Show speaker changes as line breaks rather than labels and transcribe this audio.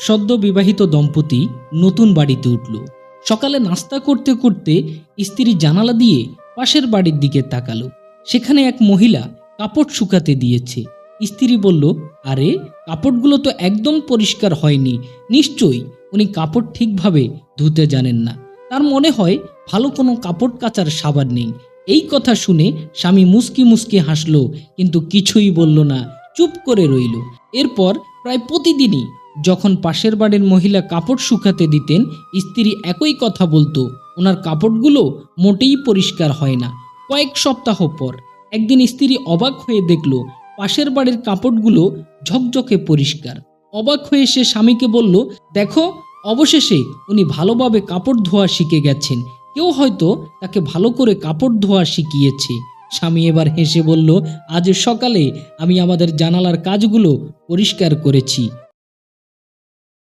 সদ্য বিবাহিত দম্পতি নতুন বাড়িতে উঠল। সকালে নাস্তা করতে করতে স্ত্রী জানালা দিয়ে পাশের বাড়ির দিকে তাকালো। সেখানে এক মহিলা কাপড় শুকাতে দিয়েছে। স্ত্রী বলল, আরে কাপড়গুলো তো একদম পরিষ্কার হয়নি, নিশ্চয়ই উনি কাপড় ঠিকভাবে ধুতে জানেন না। তার মনে হয় ভালো কোনো কাপড় কাচার সাবান নেই। এই কথা শুনে স্বামী মুচকি মুচকি হাসলো, কিন্তু কিছুই বলল না, চুপ করে রইল। এরপর প্রায় প্রতিদিনই যখন পাশের বাড়ির মহিলা কাপড় শুকাতে দিতেন, স্ত্রী একই কথা বলতো, ওনার কাপড়গুলো মোটেই পরিষ্কার হয় না। কয়েক সপ্তাহ পর একদিন স্ত্রী অবাক হয়ে দেখল পাশের বাড়ির কাপড়গুলো ঝকঝকে পরিষ্কার। অবাক হয়ে সে স্বামীকে বলল, দেখো, অবশেষে উনি ভালোভাবে কাপড় ধোয়া শিখে গেছেন। কেউ হয়তো তাকে ভালো করে কাপড় ধোয়া শিখিয়েছে। স্বামী এবার হেসে বলল, আজ সকালে আমি আমাদের জানালার কাজগুলো পরিষ্কার করেছি।